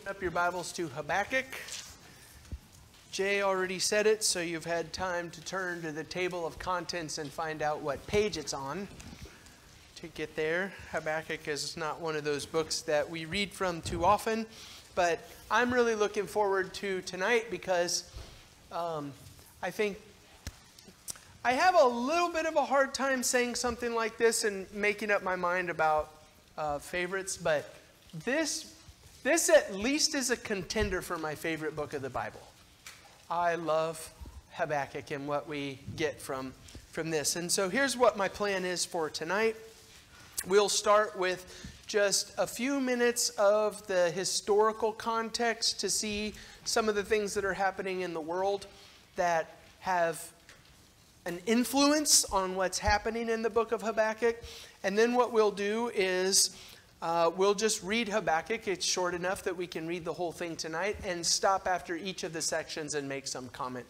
Up your Bibles to Habakkuk. Jay already said it, so you've had time to turn to the table of contents and find out what page it's on to get there. Habakkuk is not one of those books that we read from too often, but I'm really looking forward to tonight because I think I have a little bit of a hard time saying something like this and making up my mind about favorites, but this at least is a contender for my favorite book of the Bible. I love Habakkuk and what we get from this. And so here's what my plan is for tonight. We'll start with just a few minutes of the historical context to see some of the things that are happening in the world that have an influence on what's happening in the book of Habakkuk. And then what we'll do is we'll just read Habakkuk. It's short enough that we can read the whole thing tonight and stop after each of the sections and make some comment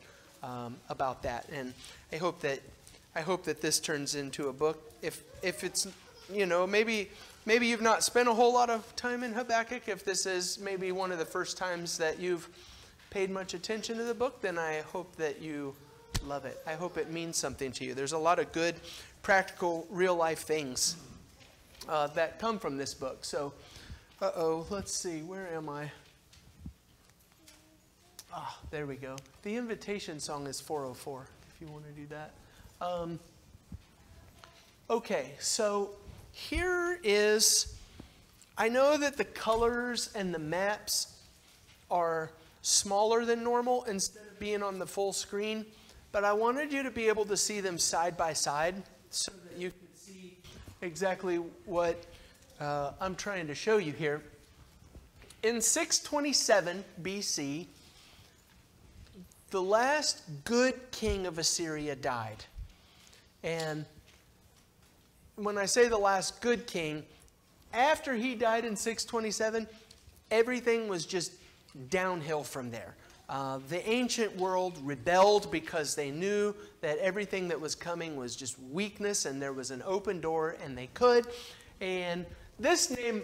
about that. And I hope that this turns into a book. If it's, you know, maybe you've not spent a whole lot of time in Habakkuk. If this is maybe one of the first times that you've paid much attention to the book, then I hope that you love it. I hope it means something to you. There's a lot of good, practical, real-life things that come from this book. So, let's see, where am I? Ah, there we go. The invitation song is 404, if you want to do that. Okay, so here is, I know that the colors and the maps are smaller than normal instead of being on the full screen, but I wanted you to be able to see them side by side so that you can see exactly what I'm trying to show you here. In 627 BC, the last good king of Assyria died. And when I say the last good king, after he died in 627, everything was just downhill from there. The ancient world rebelled because they knew that everything that was coming was just weakness, and there was an open door, and they could. And this name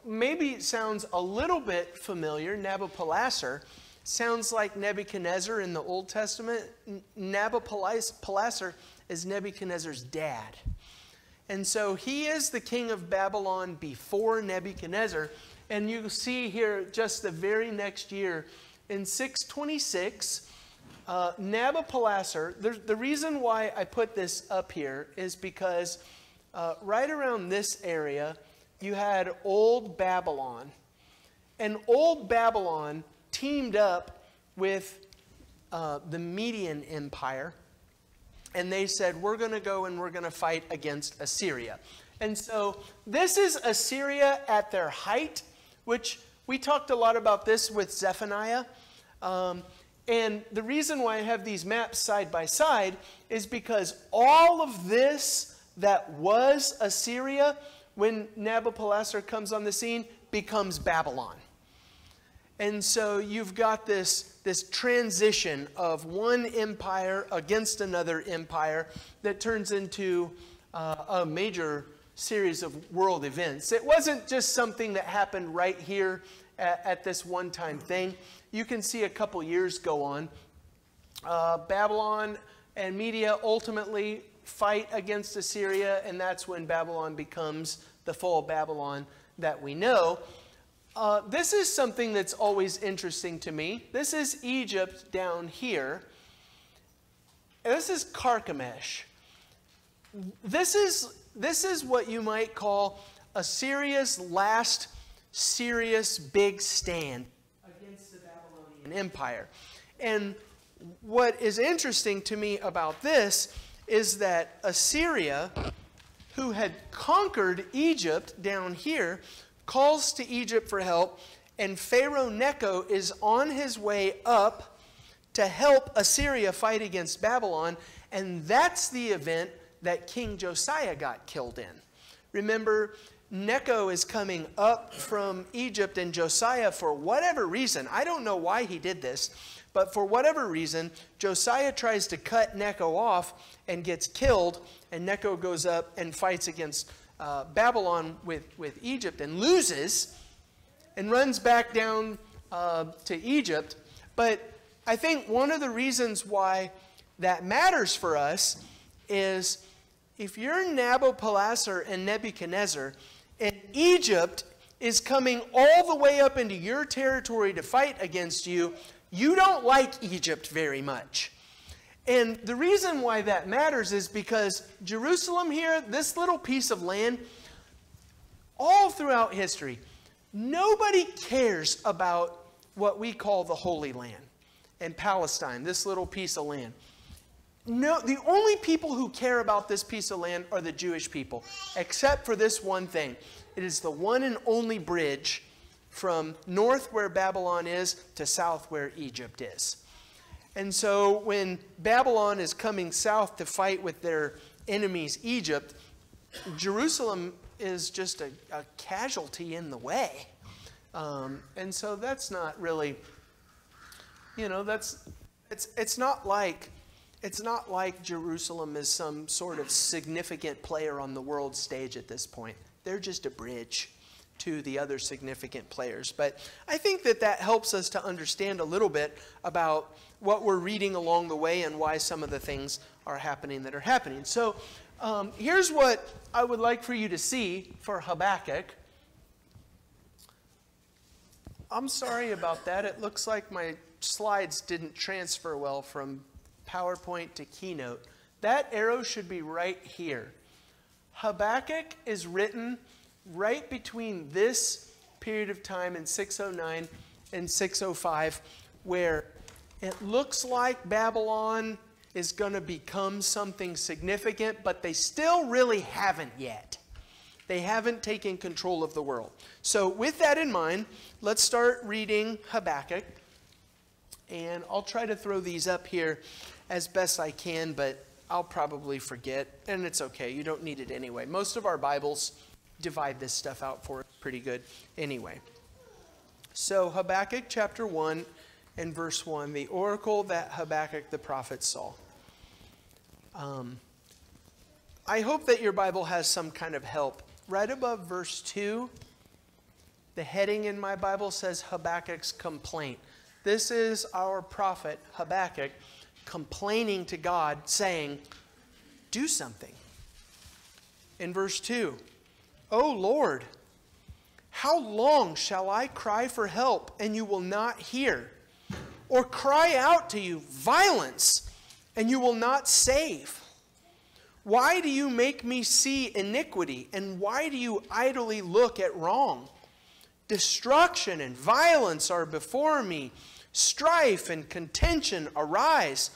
maybe sounds a little bit familiar. Nabopolassar sounds like Nebuchadnezzar in the Old Testament. Nabopolassar is Nebuchadnezzar's dad. And so he is the king of Babylon before Nebuchadnezzar. And you see here just the very next year, in 626, Nabopolassar, the reason why I put this up here is because right around this area, you had Old Babylon. And Old Babylon teamed up with the Median Empire. And they said, we're going to go and we're going to fight against Assyria. And so this is Assyria at their height, which we talked a lot about this with Zephaniah. And the reason why I have these maps side by side is because all of this that was Assyria, when Nabopolassar comes on the scene, becomes Babylon. And so you've got this transition of one empire against another empire that turns into a major series of world events. It wasn't just something that happened right here at this one-time thing. You can see a couple years go on. Babylon and Media ultimately fight against Assyria, and that's when Babylon becomes the full Babylon that we know. This is something that's always interesting to me. This is Egypt down here. And this is Carchemish. This is what you might call Assyria's last serious big stand against the Babylonian Empire. And what is interesting to me about this is that Assyria, who had conquered Egypt down here, calls to Egypt for help, and Pharaoh Necho is on his way up to help Assyria fight against Babylon, and that's the event that King Josiah got killed in. Remember, Necho is coming up from Egypt, and Josiah, for whatever reason, I don't know why he did this, but for whatever reason, Josiah tries to cut Necho off and gets killed, and Necho goes up and fights against Babylon with Egypt and loses, and runs back down to Egypt. But I think one of the reasons why that matters for us is if you're Nabopolassar and Nebuchadnezzar, and Egypt is coming all the way up into your territory to fight against you, you don't like Egypt very much. And the reason why that matters is because Jerusalem here, this little piece of land, all throughout history, nobody cares about what we call the Holy Land and Palestine, this little piece of land. No, the only people who care about this piece of land are the Jewish people, except for this one thing. It is the one and only bridge from north where Babylon is to south where Egypt is. And so when Babylon is coming south to fight with their enemies, Egypt, Jerusalem is just a casualty in the way. And so that's not really, it's not like Jerusalem is some sort of significant player on the world stage at this point. They're just a bridge to the other significant players. But I think that helps us to understand a little bit about what we're reading along the way and why some of the things are happening that are happening. So here's what I would like for you to see for Habakkuk. I'm sorry about that. It looks like my slides didn't transfer well from PowerPoint to Keynote. That arrow should be right here. Habakkuk is written right between this period of time in 609 and 605, where it looks like Babylon is going to become something significant, but they still really haven't yet. They haven't taken control of the world. So with that in mind, let's start reading Habakkuk. And I'll try to throw these up here as best I can, but I'll probably forget, and it's okay. You don't need it anyway. Most of our Bibles divide this stuff out for us pretty good anyway. So Habakkuk chapter 1 and verse 1, the oracle that Habakkuk the prophet saw. I hope that your Bible has some kind of help. Right above verse 2, the heading in my Bible says Habakkuk's complaint. This is our prophet Habakkuk complaining to God, saying, do something. In verse 2, O Lord, how long shall I cry for help, and you will not hear? Or cry out to you violence, and you will not save? Why do you make me see iniquity, and why do you idly look at wrong? Destruction and violence are before me. Strife and contention arise.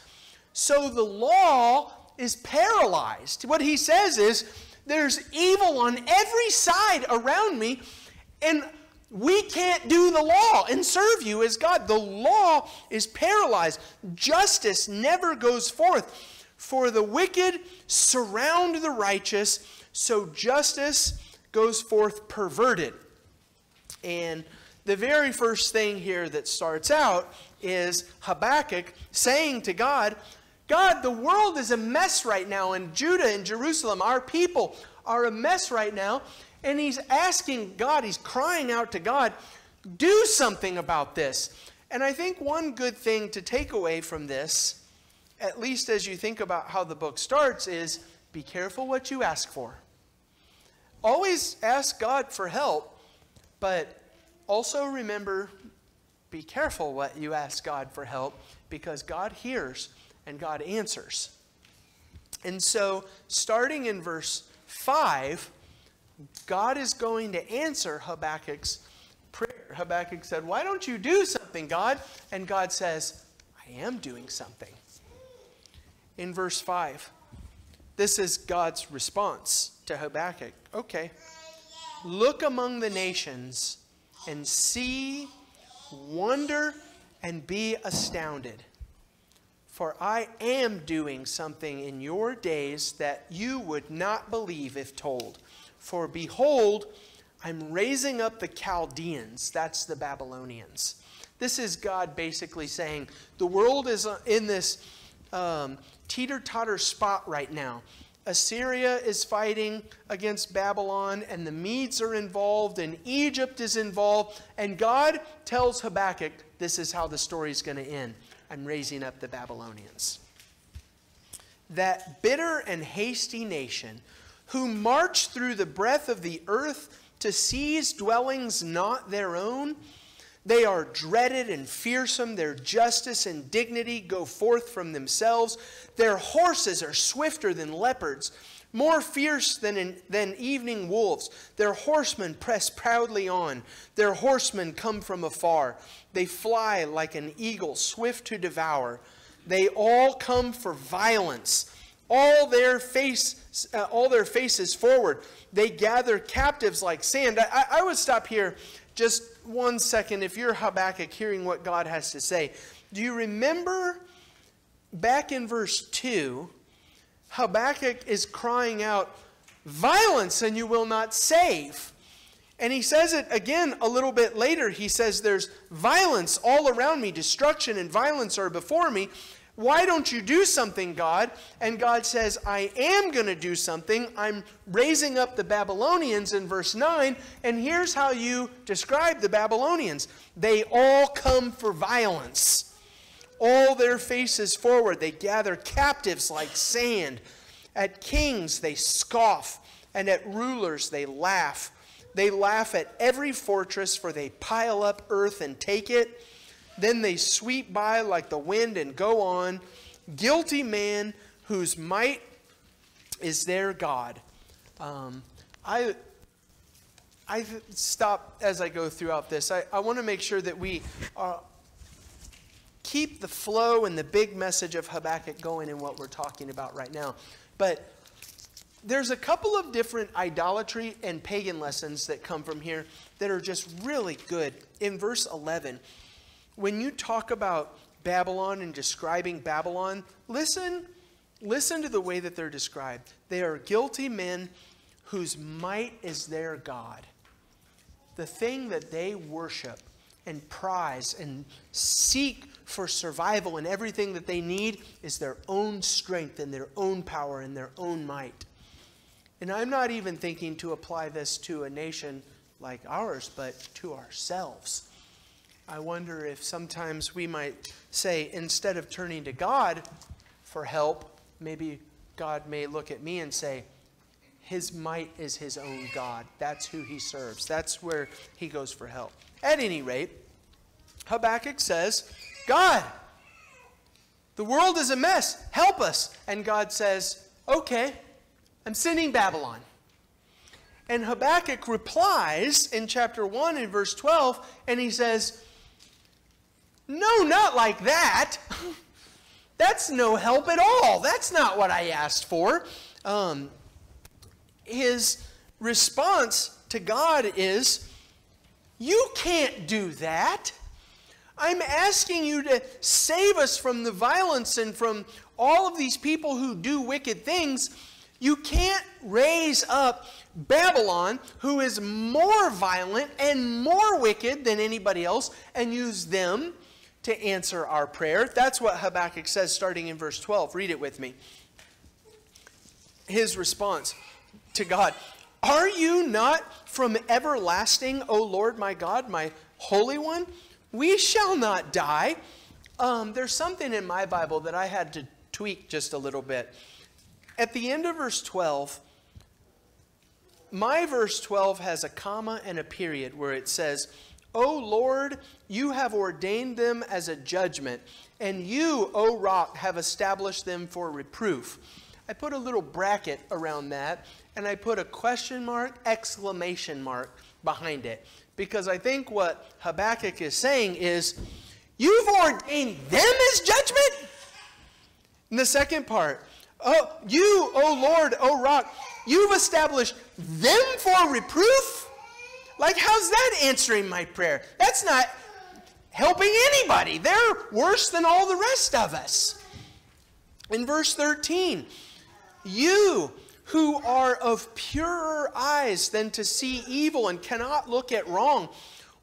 So the law is paralyzed. What he says is, there's evil on every side around me, and we can't do the law and serve you as God. The law is paralyzed. Justice never goes forth. For the wicked surround the righteous, so justice goes forth perverted. And the very first thing here that starts out is Habakkuk saying to God, God, the world is a mess right now, and Judah and Jerusalem, our people, are a mess right now. And he's asking God, he's crying out to God, do something about this. And I think one good thing to take away from this, at least as you think about how the book starts, is be careful what you ask for. Always ask God for help, but also remember, be careful what you ask God for help, because God hears and God answers. And so, starting in verse 5, God is going to answer Habakkuk's prayer. Habakkuk said, why don't you do something, God? And God says, I am doing something. In verse 5, this is God's response to Habakkuk. Okay, look among the nations and see, wonder, and be astounded. For I am doing something in your days that you would not believe if told. For behold, I'm raising up the Chaldeans, that's the Babylonians. This is God basically saying, the world is in this teeter-totter spot right now. Assyria is fighting against Babylon, and the Medes are involved, and Egypt is involved. And God tells Habakkuk, this is how the story is going to end. I'm raising up the Babylonians. That bitter and hasty nation, who march through the breadth of the earth to seize dwellings not their own, they are dreaded and fearsome. Their justice and dignity go forth from themselves. Their horses are swifter than leopards, more fierce than evening wolves. Their horsemen press proudly on. Their horsemen come from afar. They fly like an eagle, swift to devour. They all come for violence. All their faces forward. They gather captives like sand. I would stop here just 1 second, if you're Habakkuk, hearing what God has to say. Do you remember back in verse 2, Habakkuk is crying out, violence and you will not save. And he says it again a little bit later. He says, there's violence all around me. Destruction and violence are before me. Why don't you do something, God? And God says, I am going to do something. I'm raising up the Babylonians in verse 9. And here's how you describe the Babylonians. They all come for violence. All their faces forward. They gather captives like sand. At kings they scoff, and at rulers they laugh. They laugh at every fortress, for they pile up earth and take it. Then they sweep by like the wind and go on. Guilty man whose might is their God. I stop as I go throughout this. I want to make sure that we keep the flow and the big message of Habakkuk going in what we're talking about right now. But there's a couple of different idolatry and pagan lessons that come from here that are just really good. In verse 11, when you talk about Babylon and describing Babylon, listen to the way that they're described. They are guilty men whose might is their God. The thing that they worship and prize and seek for survival and everything that they need is their own strength and their own power and their own might. And I'm not even thinking to apply this to a nation like ours, but to ourselves. I wonder if sometimes we might say, instead of turning to God for help, maybe God may look at me and say, his might is his own God. That's who he serves. That's where he goes for help. At any rate, Habakkuk says, God, the world is a mess. Help us. And God says, okay, I'm sending Babylon. And Habakkuk replies in chapter 1 in verse 12, and he says, no, not like that. That's no help at all. That's not what I asked for. His response to God is, you can't do that. I'm asking you to save us from the violence and from all of these people who do wicked things. You can't raise up Babylon, who is more violent and more wicked than anybody else, and use them to answer our prayer. That's what Habakkuk says starting in verse 12. Read it with me. His response to God, are you not from everlasting, O Lord my God, my Holy One? We shall not die. There's something in my Bible that I had to tweak just a little bit. At the end of verse 12, my verse 12 has a comma and a period where it says, O Lord, you have ordained them as a judgment, and you, O rock, have established them for reproof. I put a little bracket around that, and I put a question mark, exclamation mark behind it. Because I think what Habakkuk is saying is, you've ordained them as judgment? And the second part, oh, you, O Lord, O rock, you've established them for reproof? Like, how's that answering my prayer? That's not helping anybody. They're worse than all the rest of us. In verse 13, you who are of purer eyes than to see evil and cannot look at wrong,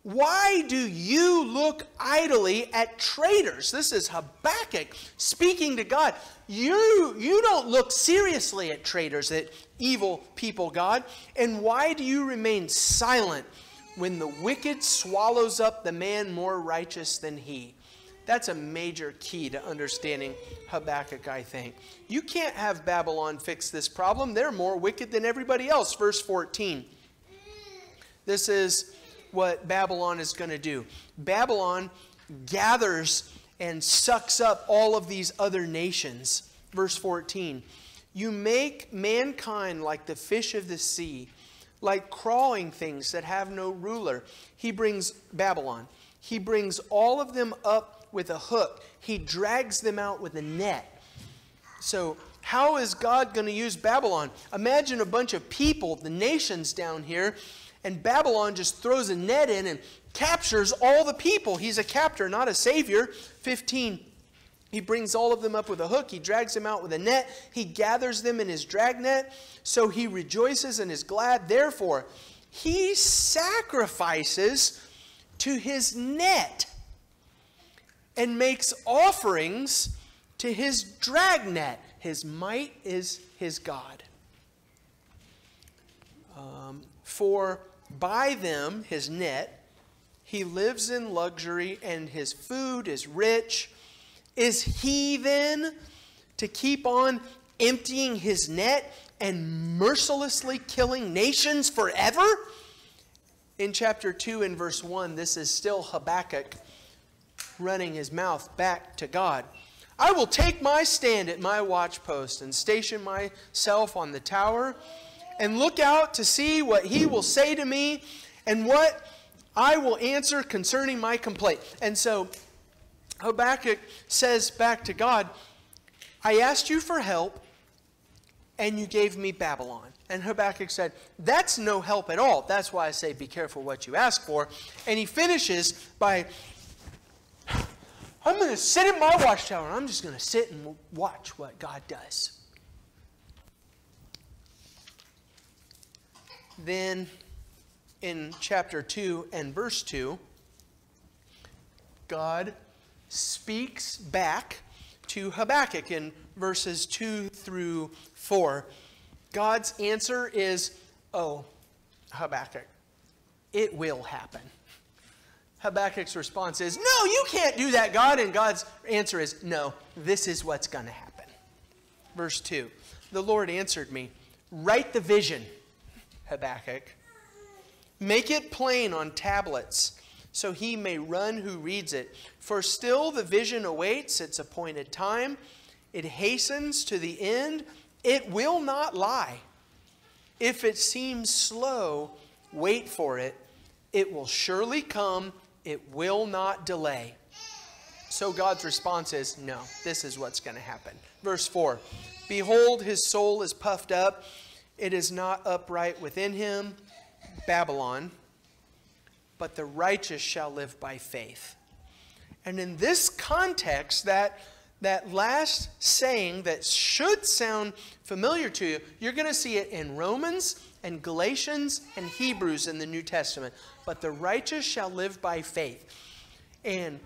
Why do you look idly at traitors? This is Habakkuk speaking to God. You don't look seriously at traitors, at evil people, God. And why do you remain silent when the wicked swallows up the man more righteous than he? That's a major key to understanding Habakkuk, I think. You can't have Babylon fix this problem. They're more wicked than everybody else. Verse 14. This is what Babylon is going to do. Babylon gathers and sucks up all of these other nations. Verse 14. You make mankind like the fish of the sea, like crawling things that have no ruler. He brings Babylon. He brings all of them up with a hook. He drags them out with a net. So how is God going to use Babylon? Imagine a bunch of people, the nations down here, and Babylon just throws a net in and captures all the people. He's a captor, not a savior. 15. He brings all of them up with a hook. He drags them out with a net. He gathers them in his dragnet. So he rejoices and is glad. Therefore, he sacrifices to his net and makes offerings to his dragnet. His might is his God. For by them, his net, he lives in luxury and his food is rich. Is he then to keep on emptying his net and mercilessly killing nations forever? In chapter 2 and verse 1, this is still Habakkuk running his mouth back to God. I will take my stand at my watchpost and station myself on the tower and look out to see what he will say to me and what I will answer concerning my complaint. And so Habakkuk says back to God, I asked you for help and you gave me Babylon. And Habakkuk said, that's no help at all. That's why I say be careful what you ask for. And he finishes by, I'm going to sit in my watchtower. I'm just going to sit and watch what God does. Then in chapter 2 and verse 2, God speaks back to Habakkuk in verses 2 through 4. God's answer is, oh, Habakkuk, it will happen. Habakkuk's response is, no, you can't do that, God. And God's answer is, no, this is what's going to happen. Verse 2, the Lord answered me, write the vision, Habakkuk. Make it plain on tablets, so he may run who reads it. For still the vision awaits its appointed time. It hastens to the end. It will not lie. If it seems slow, wait for it. It will surely come. It will not delay. So God's response is, no, this is what's going to happen. Verse 4, behold, his soul is puffed up. It is not upright within him, Babylon, but the righteous shall live by faith. And in this context, that last saying that should sound familiar to you, you're going to see it in Romans and Galatians and Hebrews in the New Testament. But the righteous shall live by faith. And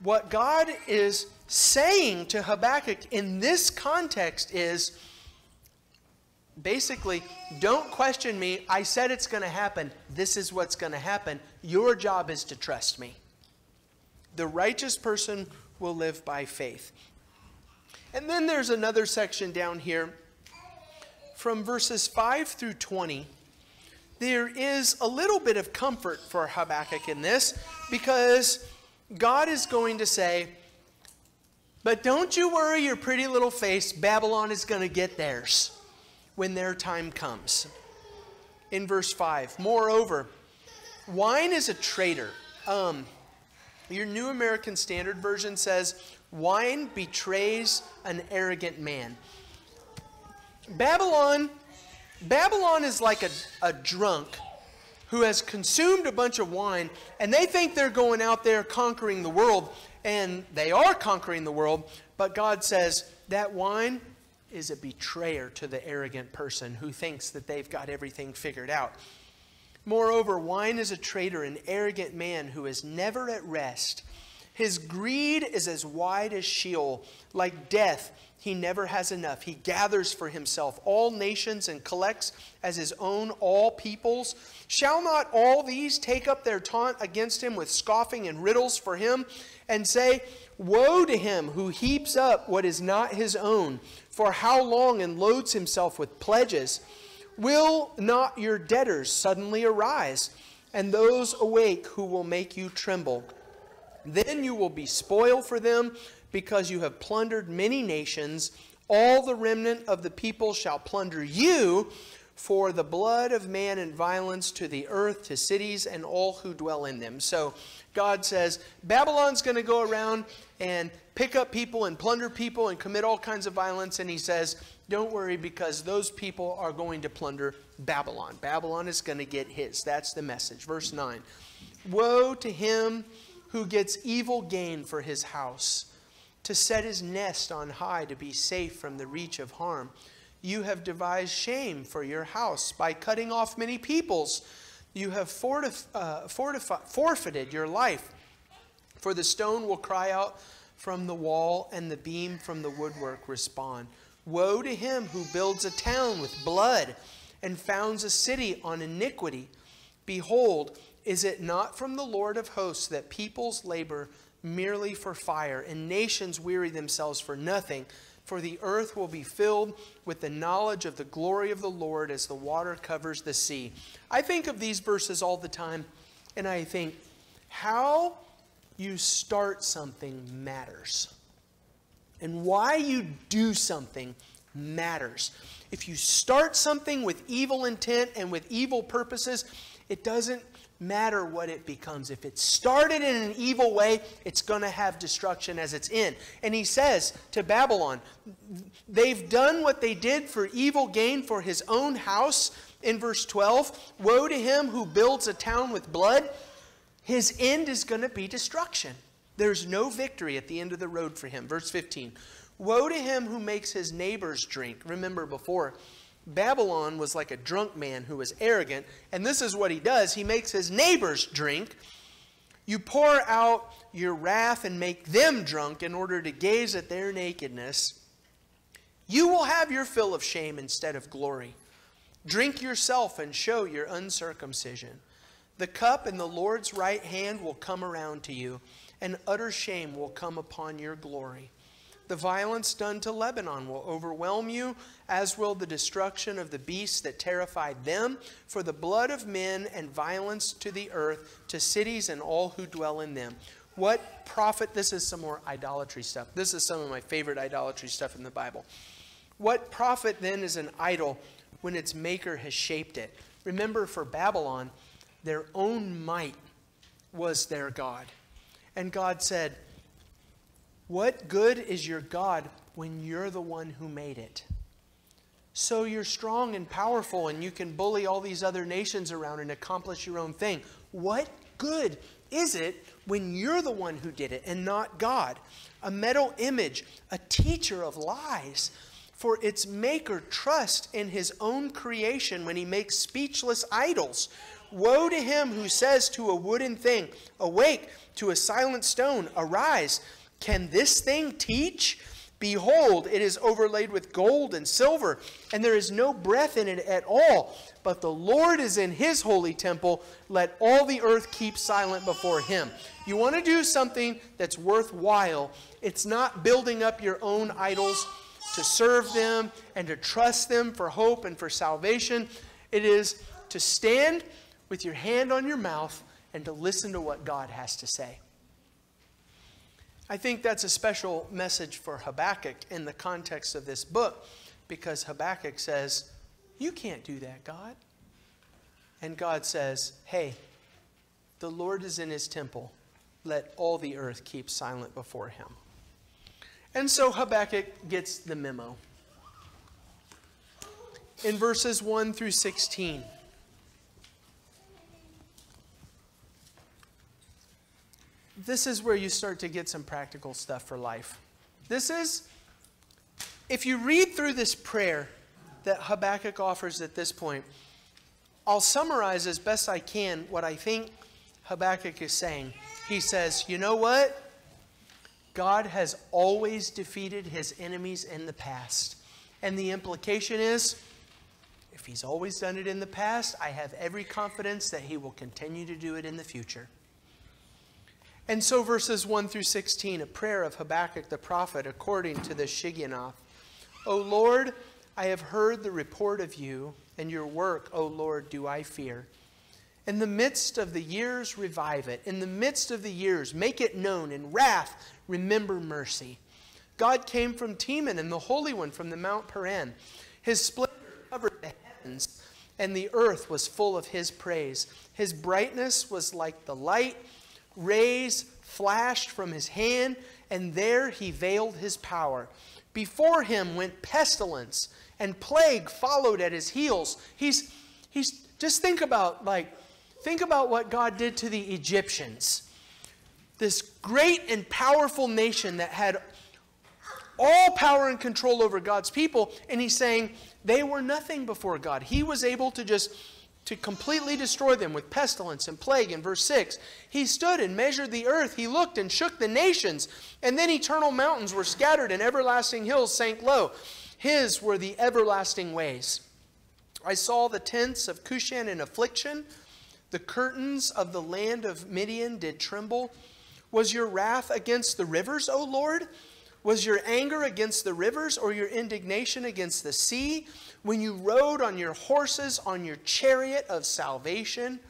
what God is saying to Habakkuk in this context is, basically, don't question me. I said it's going to happen. This is what's going to happen. Your job is to trust me. The righteous person will live by faith. And then there's another section down here from verses 5 through 20. There is a little bit of comfort for Habakkuk in this, because God is going to say, but don't you worry your pretty little face. Babylon is going to get theirs when their time comes. In verse 5, moreover, wine is a traitor. Your New American Standard Version says, wine betrays an arrogant man. Babylon is like a drunk who has consumed a bunch of wine, and they think they're going out there conquering the world, and they are conquering the world, but God says that wine is a betrayer to the arrogant person who thinks that they've got everything figured out. Moreover, wine is a traitor, an arrogant man who is never at rest. His greed is as wide as Sheol. Like death, he never has enough. He gathers for himself all nations and collects as his own all peoples. Shall not all these take up their taunt against him with scoffing and riddles for him, and say, woe to him who heaps up what is not his own, for how long, and loads himself with pledges? Will not your debtors suddenly arise, and those awake who will make you tremble? Then you will be spoil for them, because you have plundered many nations. All the remnant of the people shall plunder you, for the blood of man and violence to the earth, to cities and all who dwell in them. So God says, Babylon's going to go around and pick up people and plunder people and commit all kinds of violence. And he says, don't worry, because those people are going to plunder Babylon. Babylon is going to get his. That's the message. Verse 9. Woe to him who gets evil gain for his house, to set his nest on high, to be safe from the reach of harm. You have devised shame for your house by cutting off many peoples. You have forfeited your life. For the stone will cry out from the wall, and the beam from the woodwork respond. Woe to him who builds a town with blood and founds a city on iniquity. Behold, is it not from the Lord of hosts that peoples labor merely for fire, and nations weary themselves for nothing? For the earth will be filled with the knowledge of the glory of the Lord as the water covers the sea. I think of these verses all the time, and I think how you start something matters. And why you do something matters. If you start something with evil intent and with evil purposes, it doesn't matter what it becomes. If it started in an evil way, it's going to have destruction as its end. And he says to Babylon, they've done what they did for evil gain for his own house. In verse 12, woe to him who builds a town with blood. His end is going to be destruction. There's no victory at the end of the road for him. Verse 15, woe to him who makes his neighbors drink. Remember before, Babylon was like a drunk man who was arrogant, and this is what he does. He makes his neighbors drink. You pour out your wrath and make them drunk in order to gaze at their nakedness. You will have your fill of shame instead of glory. Drink yourself and show your uncircumcision. The cup in the Lord's right hand will come around to you, and utter shame will come upon your glory. The violence done to Lebanon will overwhelm you, as will the destruction of the beasts that terrified them. For the blood of men and violence to the earth, to cities and all who dwell in them. What profit? This is some more idolatry stuff. This is some of my favorite idolatry stuff in the Bible. What profit then is an idol when its maker has shaped it? Remember, for Babylon, their own might was their God. And God said, what good is your God when you're the one who made it? So you're strong and powerful and you can bully all these other nations around and accomplish your own thing. What good is it when you're the one who did it and not God? A metal image, a teacher of lies. For its maker trusts in his own creation when he makes speechless idols. Woe to him who says to a wooden thing, awake, to a silent stone, arise. Can this thing teach? Behold, it is overlaid with gold and silver, and there is no breath in it at all. But the Lord is in his holy temple. Let all the earth keep silent before him. You want to do something that's worthwhile. It's not building up your own idols to serve them and to trust them for hope and for salvation. It is to stand with your hand on your mouth and to listen to what God has to say. I think that's a special message for Habakkuk in the context of this book, because Habakkuk says, you can't do that, God. And God says, hey, the Lord is in his temple. Let all the earth keep silent before him. And so Habakkuk gets the memo. In verses 1 through 16, this is where you start to get some practical stuff for life. This is, if you read through this prayer that Habakkuk offers at this point, I'll summarize as best I can what I think Habakkuk is saying. He says, you know what? God has always defeated his enemies in the past. And the implication is, if he's always done it in the past, I have every confidence that he will continue to do it in the future. And so verses 1 through 16, a prayer of Habakkuk the prophet according to the Shigionoth. O Lord, I have heard the report of you, and your work, O Lord, do I fear. In the midst of the years, revive it. In the midst of the years, make it known. In wrath, remember mercy. God came from Teman, and the Holy One from the Mount Paran. His splendor covered the heavens, and the earth was full of his praise. His brightness was like the light. Rays flashed from his hand, and there he veiled his power. Before him went pestilence, and plague followed at his heels. He's just think about what God did to the Egyptians. This great and powerful nation that had all power and control over God's people, and he's saying they were nothing before God. He was able to completely destroy them with pestilence and plague. In verse 6, he stood and measured the earth. He looked and shook the nations. And then eternal mountains were scattered and everlasting hills sank low. His were the everlasting ways. I saw the tents of Cushan in affliction. The curtains of the land of Midian did tremble. Was your wrath against the rivers, O Lord? Was your anger against the rivers, or your indignation against the sea? When you rode on your horses, on your chariot of salvation,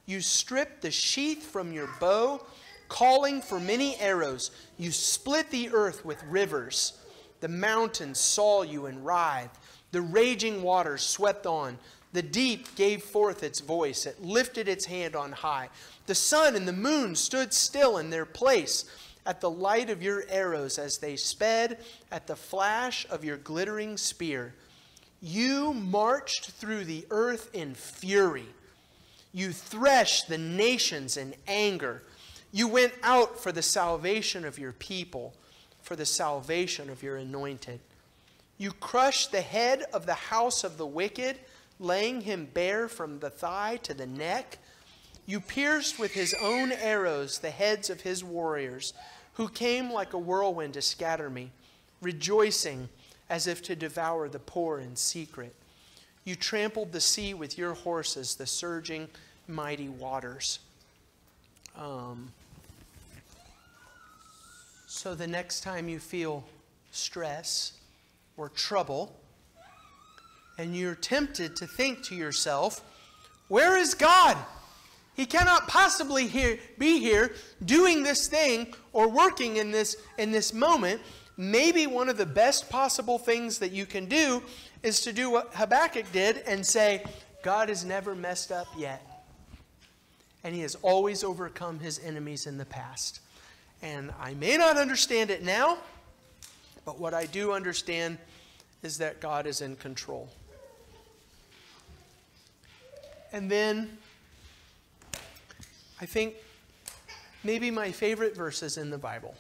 you stripped the sheath from your bow, calling for many arrows. You split the earth with rivers. The mountains saw you and writhed. The raging waters swept on. The deep gave forth its voice. It lifted its hand on high. The sun and the moon stood still in their place at the light of your arrows as they sped, at the flash of your glittering spear. You marched through the earth in fury. You threshed the nations in anger. You went out for the salvation of your people, for the salvation of your anointed. You crushed the head of the house of the wicked, laying him bare from the thigh to the neck. You pierced with his own arrows the heads of his warriors, who came like a whirlwind to scatter me, rejoicing as if to devour the poor in secret. You trampled the sea with your horses, the surging mighty waters. So the next time you feel stress or trouble, and you're tempted to think to yourself, where is God? He cannot possibly be here doing this thing or working in this moment. Maybe one of the best possible things that you can do is to do what Habakkuk did and say, God has never messed up yet. And he has always overcome his enemies in the past. And I may not understand it now, but what I do understand is that God is in control. And then I think maybe my favorite verses in the Bible.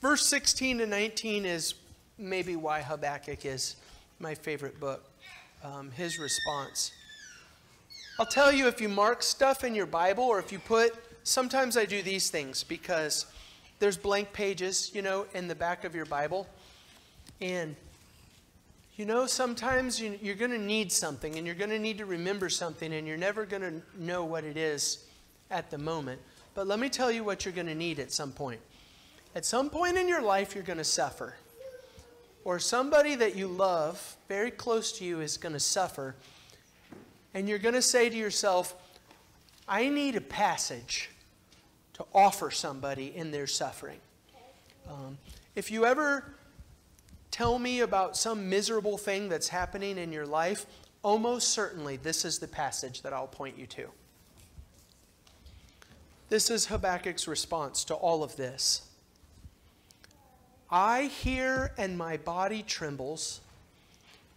Verse 16 to 19 is maybe why Habakkuk is my favorite book. His response. I'll tell you, if you mark stuff in your Bible, or if you sometimes I do these things because there's blank pages, in the back of your Bible. And, sometimes you're going to need something, and you're going to need to remember something, and you're never going to know what it is at the moment. But let me tell you what you're going to need at some point. At some point in your life, you're going to suffer. Or somebody that you love, very close to you, is going to suffer. And you're going to say to yourself, I need a passage to offer somebody in their suffering. If you ever tell me about some miserable thing that's happening in your life, almost certainly this is the passage that I'll point you to. This is Habakkuk's response to all of this. I hear and my body trembles.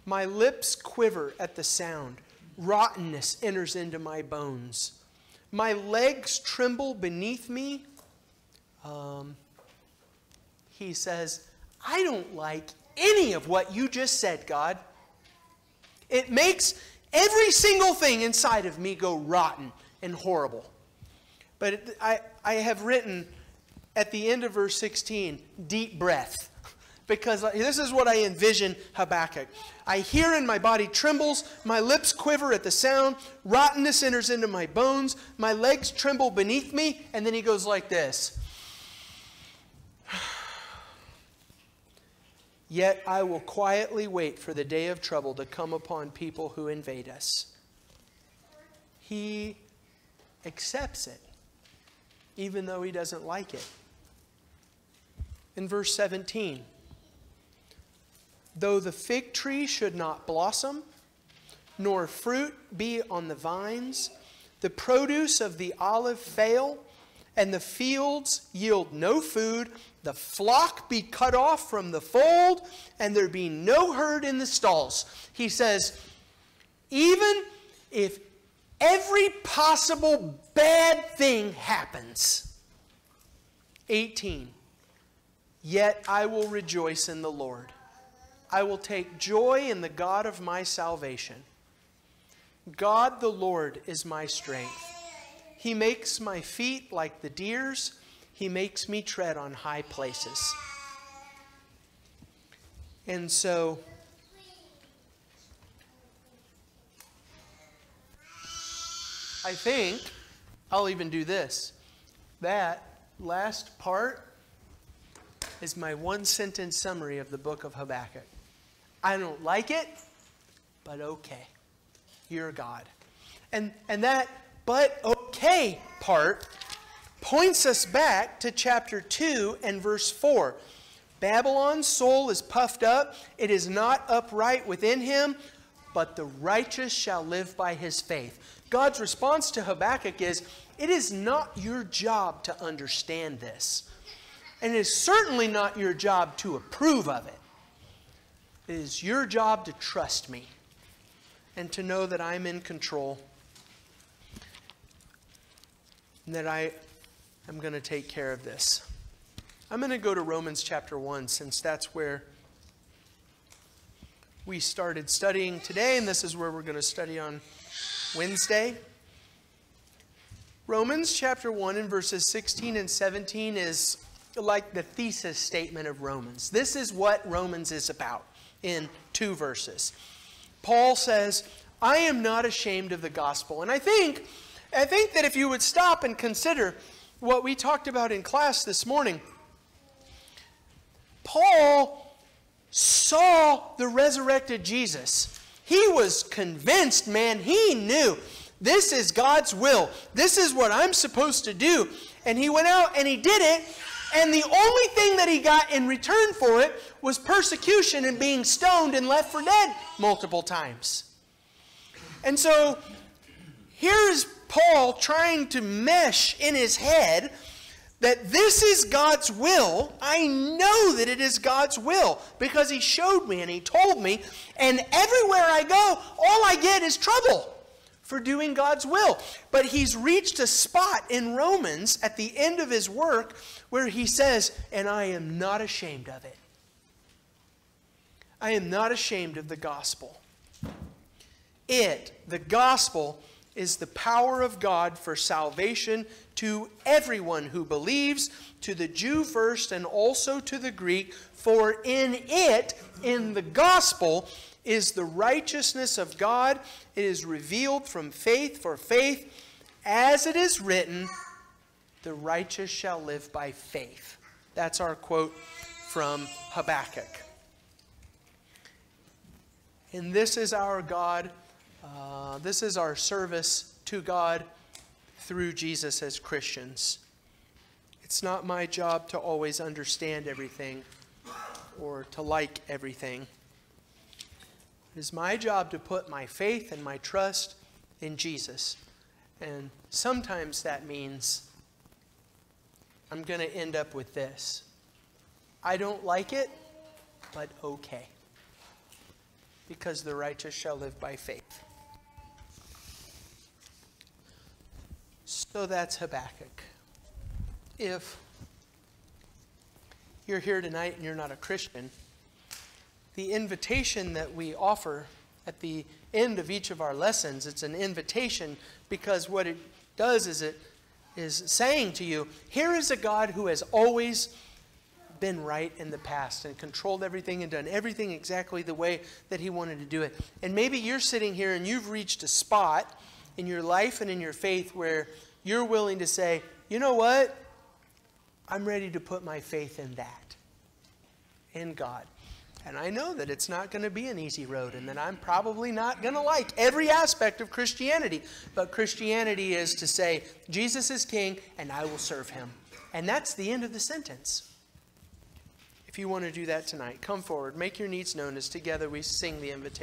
My lips quiver at the sound. Rottenness enters into my bones. My legs tremble beneath me. He says, I don't like any of what you just said, God. It makes every single thing inside of me go rotten and horrible. But I have written at the end of verse 16, deep breath. Because this is what I envision Habakkuk. I hear and my body trembles, my lips quiver at the sound, rottenness enters into my bones, my legs tremble beneath me, and then he goes like this. Yet I will quietly wait for the day of trouble to come upon people who invade us. He accepts it, even though he doesn't like it. In verse 17, though the fig tree should not blossom, nor fruit be on the vines, the produce of the olive fail, and the fields yield no food, the flock be cut off from the fold, and there be no herd in the stalls. He says, even if every possible bad thing happens. 18, yet I will rejoice in the Lord. I will take joy in the God of my salvation. God the Lord is my strength. He makes my feet like the deer's. He makes me tread on high places. And so, I think I'll even do this. That last part is my one-sentence summary of the book of Habakkuk. I don't like it, but okay. You're God. And that but okay part points us back to chapter 2 and verse 4. Babylon's soul is puffed up. It is not upright within him, but the righteous shall live by his faith. God's response to Habakkuk is, it is not your job to understand this. And it is certainly not your job to approve of it. It is your job to trust me and to know that I'm in control and that I am going to take care of this. I'm going to go to Romans chapter 1 since that's where we started studying today, and this is where we're going to study on Wednesday. Romans chapter 1 and verses 16 and 17 is like the thesis statement of Romans. This is what Romans is about in 2 verses. Paul says, I am not ashamed of the gospel. And I think that if you would stop and consider what we talked about in class this morning, Paul saw the resurrected Jesus. He was convinced, man, he knew this is God's will. This is what I'm supposed to do. And he went out and he did it. And the only thing that he got in return for it was persecution and being stoned and left for dead multiple times. And so here's Paul trying to mesh in his head that this is God's will. I know that it is God's will because he showed me and he told me. And everywhere I go, all I get is trouble for doing God's will. But he's reached a spot in Romans at the end of his work where he says, and I am not ashamed of it. I am not ashamed of the gospel. The gospel, is the power of God for salvation to everyone who believes, to the Jew first and also to the Greek. For in it, in the gospel, is the righteousness of God. It is revealed from faith for faith. As it is written, the righteous shall live by faith. That's our quote from Habakkuk. And this is our God. This is our service to God through Jesus as Christians. It's not my job to always understand everything or to like everything. It is my job to put my faith and my trust in Jesus. And sometimes that means I'm going to end up with this. I don't like it, but okay. Because the righteous shall live by faith. So that's Habakkuk. If you're here tonight and you're not a Christian, the invitation that we offer at the end of each of our lessons. It's an invitation, because what it does is it is saying to you, here is a God who has always been right in the past and controlled everything and done everything exactly the way that he wanted to do it. And maybe you're sitting here and you've reached a spot in your life and in your faith where you're willing to say, you know what? I'm ready to put my faith in that, in God. And I know that it's not going to be an easy road, and that I'm probably not going to like every aspect of Christianity. But Christianity is to say, Jesus is king and I will serve him. And that's the end of the sentence. If you want to do that tonight, come forward, make your needs known as together we sing the invitation.